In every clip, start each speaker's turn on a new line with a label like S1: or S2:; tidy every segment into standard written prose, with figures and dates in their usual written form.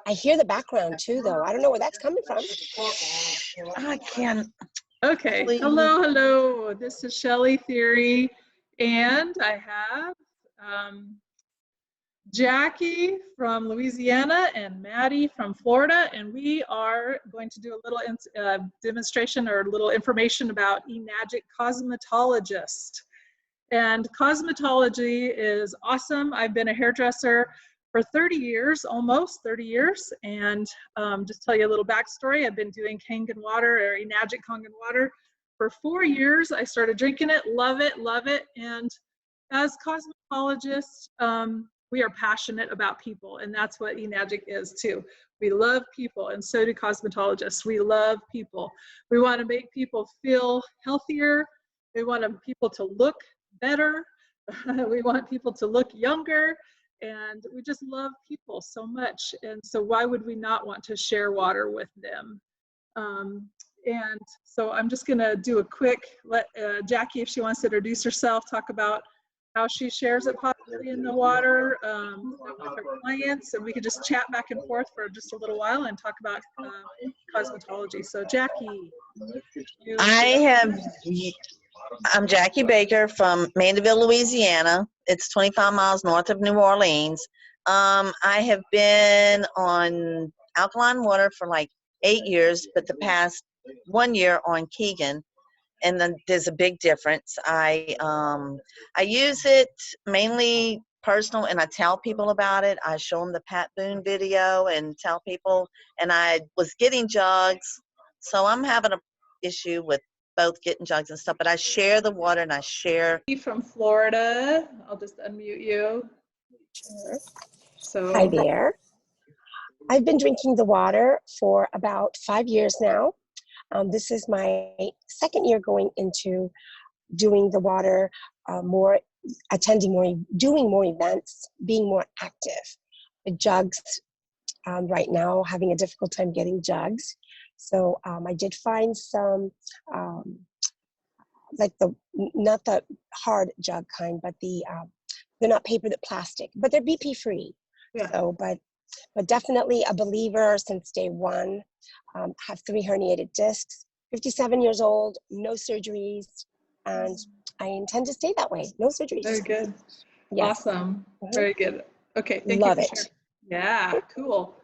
S1: I hear the background too, though. I don't know where that's coming from.
S2: I can.
S3: Okay.
S2: Please.
S3: Hello, hello. This is Shelley Theory, and I have Jackie from Louisiana and Maddie from Florida, and we are going to do a little demonstration or a little information about Enagic Cosmetologist. And cosmetology is awesome. I've been a hairdresser for 30 years, almost 30 years. And just tell you a little backstory. I've been doing Kangen water or Enagic Kangen water for 4 years. I started drinking it, love it, love it. And as cosmetologists, we are passionate about people, and that's what Enagic is too. We love people, and so do cosmetologists. We love people. We want to make people feel healthier. We want people to look better. We want people to look younger, and we just love people so much. And so why would we not want to share water with them? And so I'm just going to do a quick, let Jackie, if she wants to introduce herself, talk about how she shares it possibly in the water with her clients, and we could just chat back and forth for just a little while and talk about cosmetology. So Jackie.
S2: I'm Jackie Baker from Mandeville, Louisiana. It's 25 miles north of New Orleans. I have been on alkaline water for like 8 years, but the past 1 year on Keegan. And then there's a big difference. I use it mainly personal, and I tell people about it. I show them the Pat Boone video and tell people, and I was getting jugs, so I'm having an issue with both getting jugs and stuff, but I share the water and I share.
S3: From Florida, I'll just unmute you.
S1: Sure.
S3: So
S1: Hi there. I've been drinking the water for about 5 years now. This is my second year going into doing the water more, attending more, doing more events, being more active. The jugs, right now, having a difficult time getting jugs. So I did find some, like not the hard jug kind, but they're not paper, they're plastic, but they're BP free.
S3: yeah.
S1: So, but definitely a believer since day one. Have 3 herniated discs, 57 years old, no surgeries, and I intend to stay that way. No surgeries.
S3: Very good.
S1: Yes.
S3: Awesome. Very good. Okay. Thank
S1: Love
S3: you
S1: it.
S3: for sharing. Yeah, cool.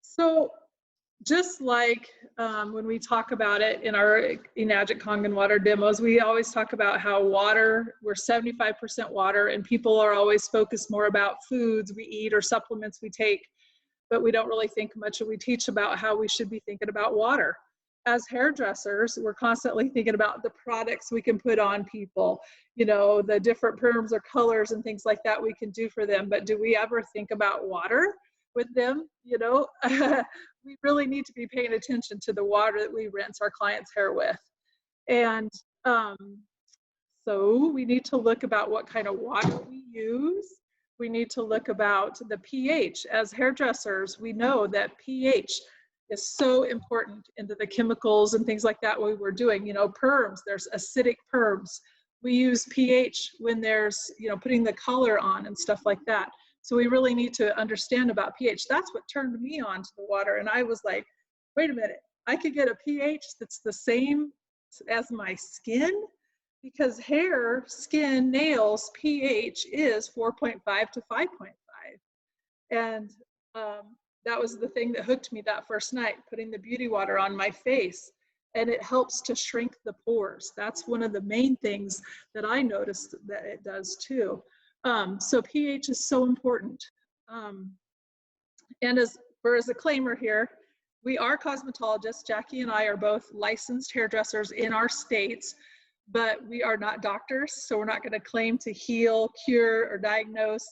S3: So just like when we talk about it in our Enagic Kangen water demos, we always talk about how water, we're 75% water, and people are always focused more about foods we eat or supplements we take, but we don't really think much, and we teach about how we should be thinking about water. As hairdressers, we're constantly thinking about the products we can put on people, you know, the different perms or colors and things like that we can do for them, but do we ever think about water with them? You know, we really need to be paying attention to the water that we rinse our clients' hair with. And so we need to look about what kind of water we use. We need to look about the pH. As hairdressers, we know that pH is so important into the chemicals and things like that we were doing. You know, perms, there's acidic perms. We use pH when there's, you know, putting the color on and stuff like that. So we really need to understand about pH. That's what turned me on to the water. And I was like, wait a minute, I could get a pH that's the same as my skin? Because hair, skin, nails, pH is 4.5 to 5.5. And that was the thing that hooked me that first night, putting the beauty water on my face. And it helps to shrink the pores. That's one of the main things that I noticed that it does too. So pH is so important. And as a disclaimer here, we are cosmetologists. Jackie and I are both licensed hairdressers in our states, but we are not doctors. So we're not going to claim to heal, cure, or diagnose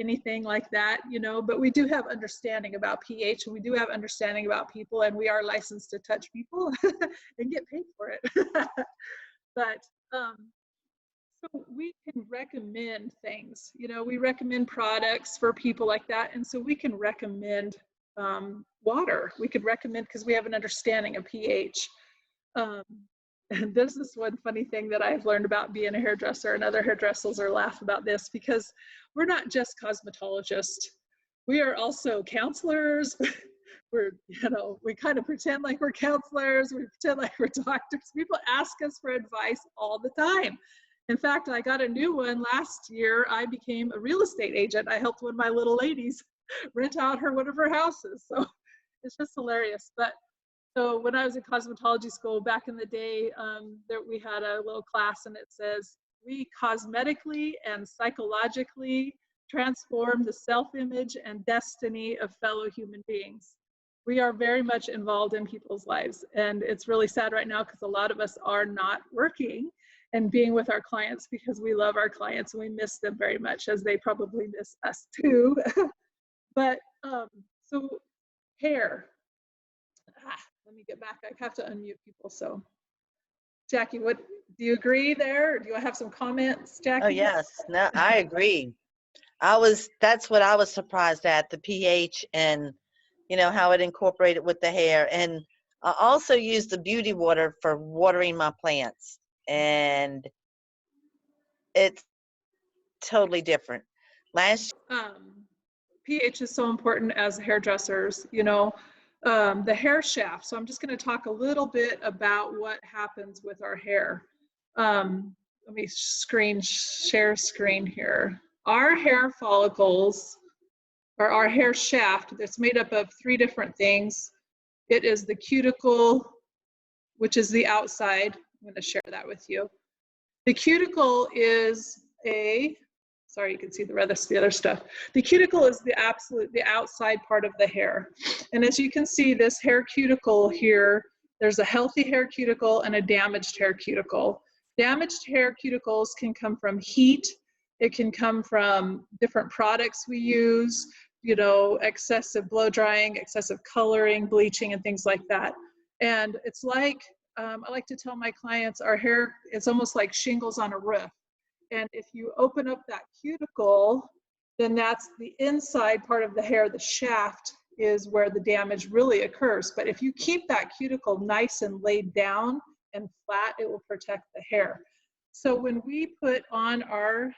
S3: anything like that, you know, but we do have understanding about pH, and we do have understanding about people, and we are licensed to touch people and get paid for it. But so we can recommend things, you know, we recommend products for people like that. And so we can recommend water. We could recommend, because we have an understanding of pH. And there's this one funny thing that I've learned about being a hairdresser, and other hairdressers are laugh about this, because we're not just cosmetologists. We are also counselors. We're, we kind of pretend like we're counselors. We pretend like we're doctors. People ask us for advice all the time. In fact, I got a new one last year. I became a real estate agent. I helped one of my little ladies rent out one of her houses. So it's just hilarious. But so when I was in cosmetology school back in the day, we had a little class, and it says, we cosmetically and psychologically transform the self-image and destiny of fellow human beings. We are very much involved in people's lives. And it's really sad right now because a lot of us are not working and being with our clients because we love our clients and we miss them very much, as they probably miss us too. But so hair. Let me get back. I have to unmute people. So Jackie, what do you agree there? Or do you have some comments, Jackie?
S2: Oh, yes. No, I agree. That's what I was surprised at, the pH and, how it incorporated with the hair. And I also use the beauty water for watering my plants. And it's totally different.
S3: pH is so important as hairdressers, the hair shaft. So I'm just going to talk a little bit about what happens with our hair. Let me share screen here. Our hair follicles, or our hair shaft, that's made up of 3 different things. It is the cuticle, which is the outside. I'm going to share that with you. The cuticle is sorry, you can see the rest of the other stuff. The cuticle is the outside part of the hair. And as you can see, this hair cuticle here, there's a healthy hair cuticle and a damaged hair cuticle. Damaged hair cuticles can come from heat. It can come from different products we use, excessive blow drying, excessive coloring, bleaching, and things like that. And it's like, I like to tell my clients, our hair is almost like shingles on a roof. And if you open up that cuticle, then that's the inside part of the hair. The shaft is where the damage really occurs. But if you keep that cuticle nice and laid down and flat, it will protect the hair. So when we put on our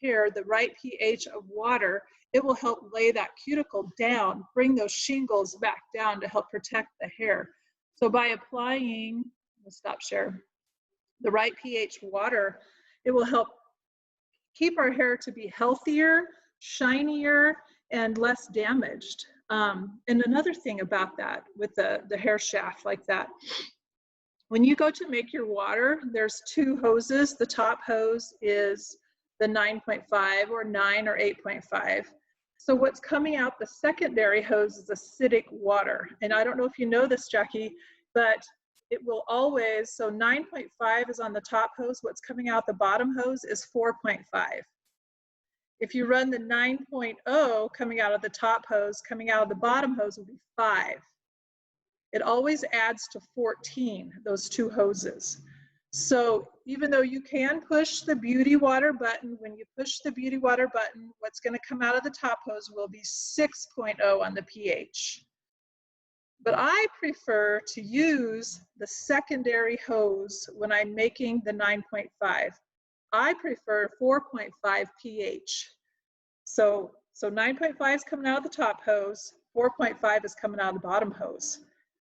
S3: hair the right pH of water, it will help lay that cuticle down, bring those shingles back down to help protect the hair. So by applying, we'll stop share, the right pH water, it will help keep our hair to be healthier, shinier, and less damaged. And another thing about that, with the hair shaft like that, when you go to make your water, there's 2 hoses. The top hose is the 9.5 or 9 or 8.5. So what's coming out the secondary hose is acidic water. And I don't know if you know this, Jackie, but it will always, so 9.5 is on the top hose. What's coming out the bottom hose is 4.5. If you run the 9.0 coming out of the top hose, coming out of the bottom hose will be 5. It always adds to 14, those 2 hoses. So even though you can push the beauty water button, when you push the beauty water button, what's going to come out of the top hose will be 6.0 on the pH. But I prefer to use the secondary hose when I'm making the 9.5. I prefer 4.5 pH. So 9.5 is coming out of the top hose, 4.5 is coming out of the bottom hose.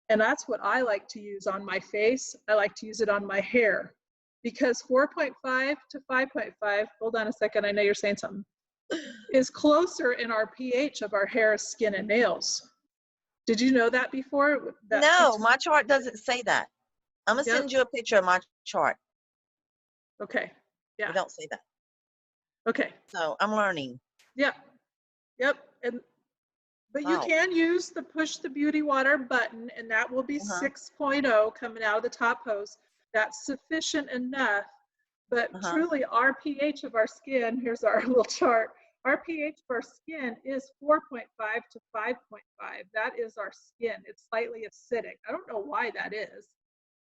S3: And that's what I like to use on my face. I like to use it on my hair, because 4.5 to 5.5, hold on a second, I know you're saying something, is closer in our pH of our hair, skin, and nails. Did you know that before?
S2: No, my chart doesn't say that. I'm going to send you a picture of my chart.
S3: Okay. Yeah.
S2: It don't say that.
S3: Okay.
S2: So I'm learning.
S3: Yep. But you can use the push the beauty water button, and that will be 6.0 coming out of the top hose. That's sufficient enough. But truly, our pH of our skin, here's our little chart, our pH of our skin is 4.5 to 5.5. That is our skin. It's slightly acidic. I don't know why that is.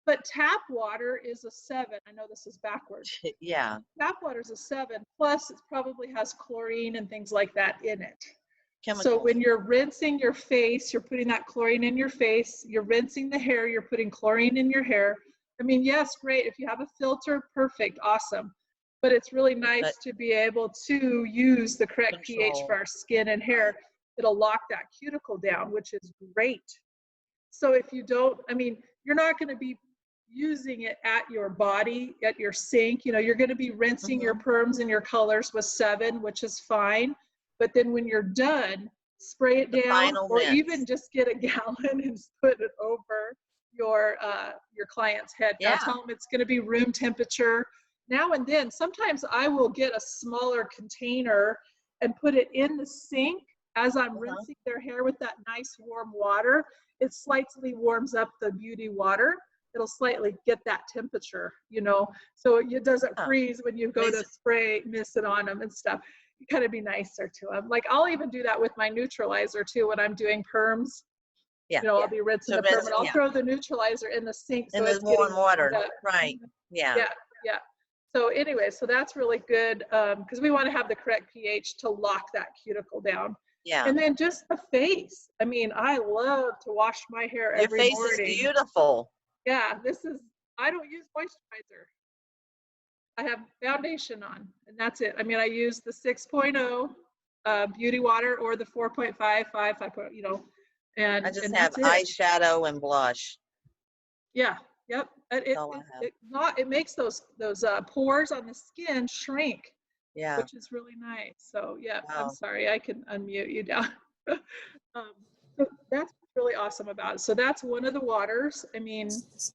S3: But tap water is a 7. I know this is backwards.
S2: Yeah.
S3: Tap water is a 7. Plus, it probably has chlorine and things like that in it.
S2: Chemicals.
S3: So when you're rinsing your face, you're putting that chlorine in your face. You're rinsing the hair, you're putting chlorine in your hair. I mean, yes, great. If you have a filter, perfect, awesome. But it's really nice to be able to use the correct pH for our skin and hair. it'll lock that cuticle down, which is great. So if you don't, I mean, you're not going to be using it at your body, at your sink. You know, you're going to be rinsing your perms and your colors with 7, which is fine. But then when you're done, spray it down, or
S2: rinse.
S3: even just get a gallon and put it over your client's head.
S2: Yeah.
S3: Now tell them it's going to be room temperature. Now and then, sometimes I will get a smaller container and put it in the sink as I'm rinsing their hair with that nice warm water. It slightly warms up the beauty water. It'll slightly get that temperature, you know, so it doesn't freeze when you go to spray mist it on them and stuff. You gotta be nicer to them. Like, I'll even do that with my neutralizer too when I'm doing perms.
S2: Yeah.
S3: You know, I'll be rinsing the perm and I'll throw the neutralizer in the sink. So
S2: it's warm water, right? Yeah.
S3: Yeah, yeah. So anyway, so that's really good because we want to have the correct pH to lock that cuticle down.
S2: Yeah.
S3: And then just the face. I mean, I love to wash my hair every morning.
S2: Your face is beautiful.
S3: Yeah, I don't use moisturizer. I have foundation on, and that's it. I mean, I use the 6.0 beauty water or the 4.5, 5.0, you know, and
S2: I just
S3: and
S2: have eyeshadow and blush.
S3: Yeah, yep. It makes those pores on the skin shrink.
S2: Yeah.
S3: Which is really nice. So yeah,
S2: Wow.
S3: I'm sorry, I can unmute you now. So that's really awesome about it. So that's one of the waters. I mean,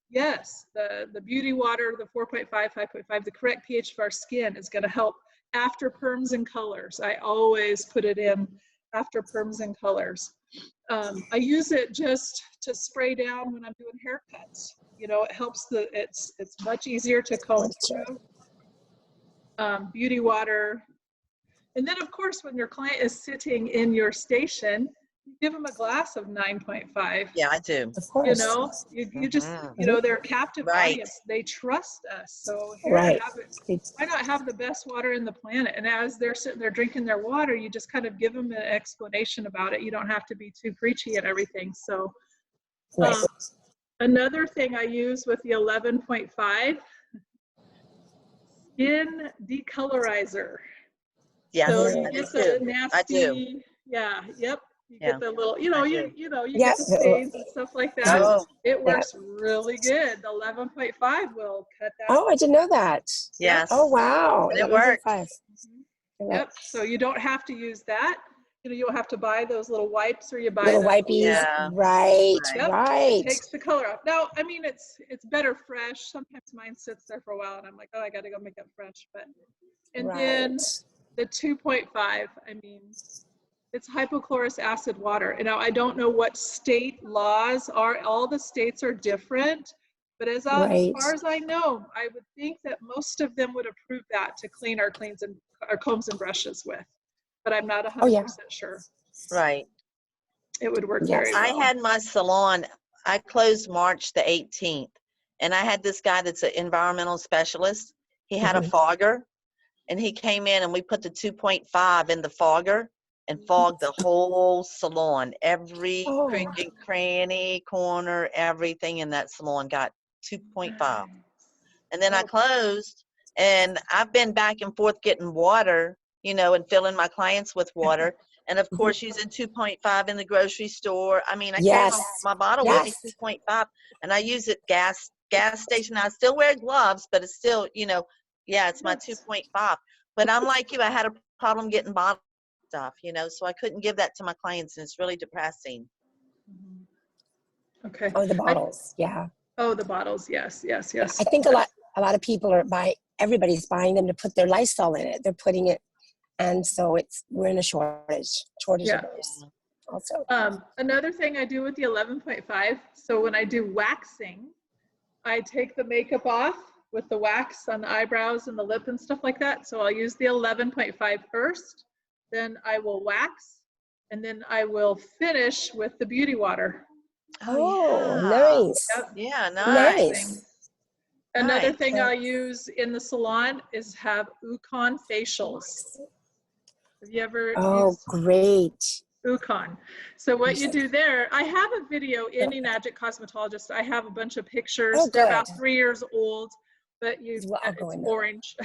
S3: yes, the beauty water, the 4.5, 5.5, the correct pH of our skin is going to help after perms and colors. I always put it in after perms and colors. I use it just to spray down when I'm doing haircuts. You know, it helps it's much easier to comb through. Beauty water. And then of course, when your client is sitting in your station, you give them a glass of 9.5.
S2: Yeah, I do.
S1: Of course.
S3: You know, you just, you know, they're captive audience. They trust us. So here, why not have the best water in the planet? And as they're sitting there drinking their water, you just kind of give them an explanation about it. You don't have to be too preachy and everything. So another thing I use with the 11.5, skin decolorizer.
S2: Yeah,
S3: so you get the nasty,
S2: I do.
S3: Yeah, yep. You get the little, you know, you get the stains and stuff like that.
S2: Oh.
S3: It works really good. The 11.5 will cut that.
S1: Oh, I didn't know that.
S2: Yes.
S1: Oh, wow.
S2: It works.
S3: Yep. So you don't have to use that. You know, you don't have to buy those little wipes, or you buy
S1: little
S3: the
S1: wipies.
S2: Yeah.
S1: Right.
S3: Yep.
S1: Right.
S3: It takes the color off. Now, I mean, it's better fresh. Sometimes mine sits there for a while, and I'm like, oh, I got to go make it fresh. But then the 2.5. I mean, it's hypochlorous acid water. And now I don't know what state laws are. All the states are different. But as far as I know, I would think that most of them would approve that to clean our combs and brushes with. But I'm not 100% sure.
S2: Right.
S3: It would work very well.
S2: I had my salon, I closed March the 18th, and I had this guy that's an environmental specialist. He had a fogger, and he came in and we put the 2.5 in the fogger and fogged the whole salon. Every creek and cranny, corner, everything in that salon got 2.5. And then I closed, and I've been back and forth getting water, you know, and filling my clients with water. And of course, using 2.5 in the grocery store. I mean, I carry my bottle with me, 2.5, and I use it gas station. I still wear gloves, but it's still, you know, it's my 2.5. But I'm like you, I had a problem getting bottle stuff, you know, so I couldn't give that to my clients, and it's really depressing.
S3: Okay.
S1: Oh, the bottles.
S3: Oh, the bottles. Yes.
S1: I think a lot of people everybody's buying them to put their Lysol in it. They're putting it, and so we're in a shortage of those also.
S3: Another thing I do with the 11.5, so when I do waxing, I take the makeup off with the wax on the eyebrows and the lip and stuff like that. So I'll use the 11.5 first, then I will wax, and then I will finish with the beauty water.
S1: Nice.
S3: Yep.
S2: Yeah, nice.
S3: Another thing I'll use in the salon is have Ukon facials. Have you ever used
S1: great.
S3: Ukon? So what you do there, I have a video in Enagic Cosmetolgists. I have a bunch of pictures. They're about 3 years old, but it's orange.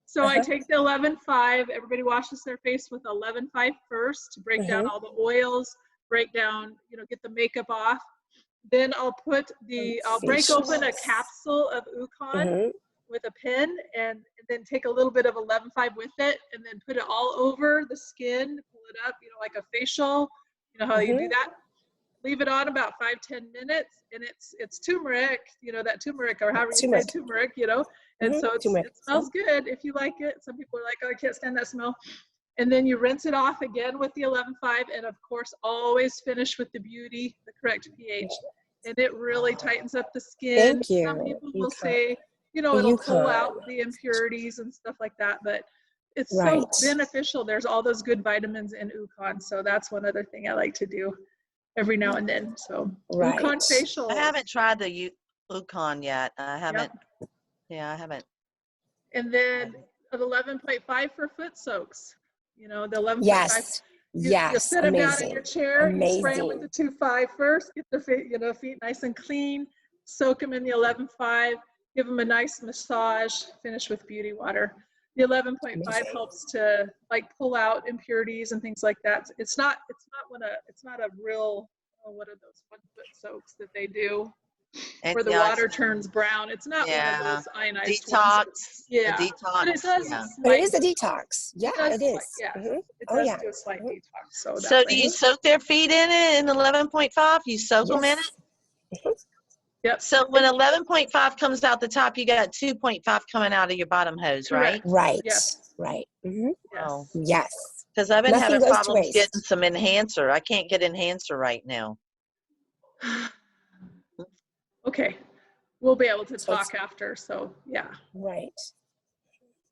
S3: So I take the 11.5. Everybody washes their face with 11.5 first to break down all the oils, break down, get the makeup off. Then I'll break open a capsule of Ukon with a pin and then take a little bit of 11.5 with it and then put it all over the skin, pull it up, like a facial. You know how you do that? Leave it on about 5-10 minutes, and it's turmeric, that turmeric, or however you say turmeric, and so it smells good if you like it. Some people are like, oh, I can't stand that smell. And then you rinse it off again with the 11.5, and of course, always finish with the Beauty, the correct pH, and it really tightens up the skin.
S1: Thank you.
S3: Some people will say, it'll pull out the impurities and stuff like that, but it's so beneficial. There's all those good vitamins in Ukon, so that's one other thing I like to do every now and then. So Ukon facial.
S2: I haven't tried the Ukon yet. I haven't. Yep. Yeah, I haven't.
S3: And then the 11.5 for foot soaks. The 11.5.
S1: Yes.
S3: You sit them down in your chair. You spray them with the 2.5 first. Get their feet nice and clean. Soak them in the 11.5. Give them a nice massage. Finish with Beauty water. The 11.5 helps to pull out impurities and things like that. It's not a real, what are those 1 foot soaks that they do where the water turns brown. It's not one of those ionized
S2: detox.
S3: Ones. Yeah.
S2: Detox.
S3: But it does.
S1: But it is a detox. Yeah, it is.
S3: It does do a slight detox.
S2: So do you soak their feet in it in 11.5? You soak them in it?
S3: Yep.
S2: So when 11.5 comes out the top, you got 2.5 coming out of your bottom hose, right?
S1: Right.
S3: Yes.
S1: Right.
S2: Oh.
S1: Yes.
S2: Because I've been having problems getting some enhancer. I can't get enhancer right now.
S3: Okay. We'll be able to talk after. So yeah.
S1: Right.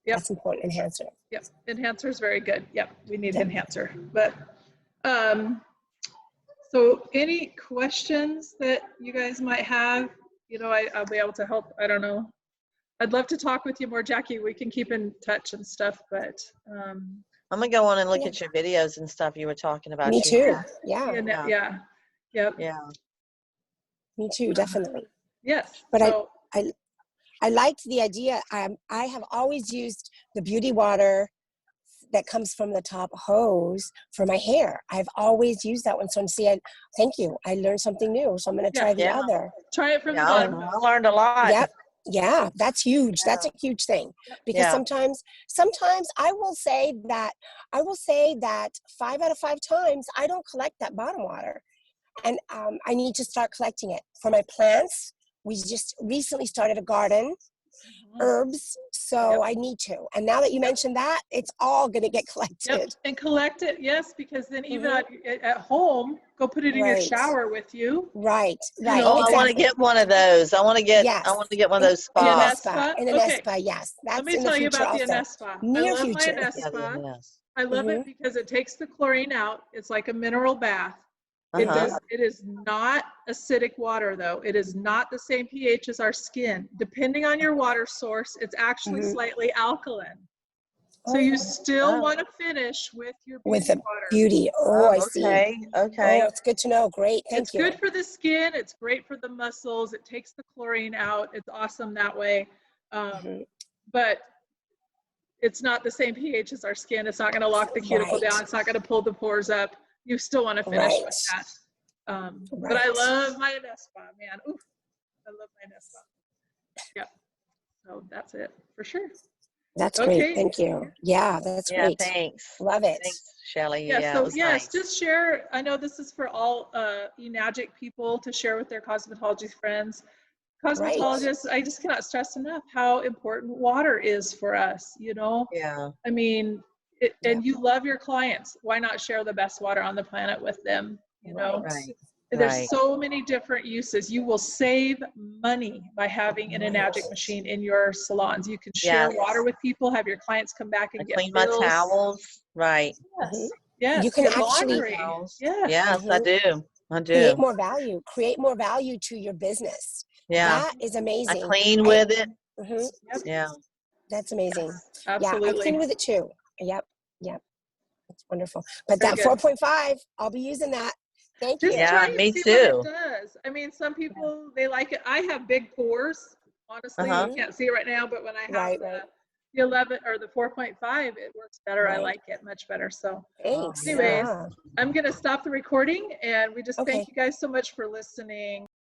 S3: Yep.
S1: That's important. Enhancer.
S3: Yep. Enhancer is very good. Yep. We need enhancer. But so any questions that you guys might have, I'll be able to help. I don't know. I'd love to talk with you more, Jackie. We can keep in touch and stuff, but
S2: I'm gonna go on and look at your videos and stuff you were talking about.
S1: Me too. Yeah.
S3: Yep.
S2: Yeah.
S1: Me too, definitely.
S3: Yes.
S1: But so, I liked the idea. I have always used the Beauty water that comes from the top hose for my hair. I've always used that one. So thank you. I learned something new. So I'm going to try the other.
S3: Try it from the bottom.
S2: I learned a lot.
S1: Yep. Yeah, that's huge. That's a huge thing because sometimes I will say that 5 out of 5 times I don't collect that bottom water, and I need to start collecting it for my plants. We just recently started a garden, herbs, so I need to. And now that you mentioned that, it's all going to get collected.
S3: Yep. And collect it, yes, because then even at home, go put it in your shower with you.
S1: Right.
S2: Oh, I want to get one of those. I want to get one of those spas.
S1: In an Espa, yes. That's
S3: Let me tell you about the Enespa.
S1: Near
S3: I love
S1: future.
S3: my Enespa. I love it because it takes the chlorine out. It's like a mineral bath. It is not acidic water, though. It is not the same pH as our skin. Depending on your water source, it's actually slightly alkaline. So you still want to finish with your Beauty water.
S1: Beauty. Oh, I see.
S2: Okay.
S1: Oh, it's good to know. Great. Thank you.
S3: It's good for the skin. It's great for the muscles. It takes the chlorine out. It's awesome that way. But it's not the same pH as our skin. It's not going to lock the cuticle down. It's not going to pull the pores up. You still want to finish with that. But I love my Enespa, man. Oof, I love my Enespa. Yep. So that's it for sure.
S1: That's great. Thank you. Yeah, that's great.
S2: Thanks.
S1: Love it.
S2: Thanks, Shelly.
S3: Yeah, so
S2: nice.
S3: just share. I know this is for all Enagic people to share with their cosmetology friends. Cosmetologists, I just cannot stress enough how important water is for us,
S2: Yeah.
S3: I mean, and you love your clients. Why not share the best water on the planet with them? There's so many different uses. You will save money by having an Enagic machine in your salons. You can share water with people, have your clients come back and get
S2: clean my towels. Right.
S3: Yes.
S1: You can
S3: your
S1: actually
S3: laundry.
S2: Yes, I do.
S1: Create more value to your business.
S2: Yeah.
S1: That is amazing.
S2: I clean with it. Yeah.
S1: That's amazing.
S3: Absolutely.
S1: Yeah, I clean with it too. Yep. It's wonderful. But that 4.5, I'll be using that. Thank you.
S2: Yeah, me too.
S3: What it does. I mean, some people, they like it. I have big pores. Honestly, you can't see it right now, but when I have the 11 or the 4.5, it works better. I
S1: Right.
S3: like it much better. So
S1: Thanks.
S3: anyways,
S1: Yeah.
S3: I'm going to stop the recording, and we just
S1: Okay.
S3: thank you guys so much for listening.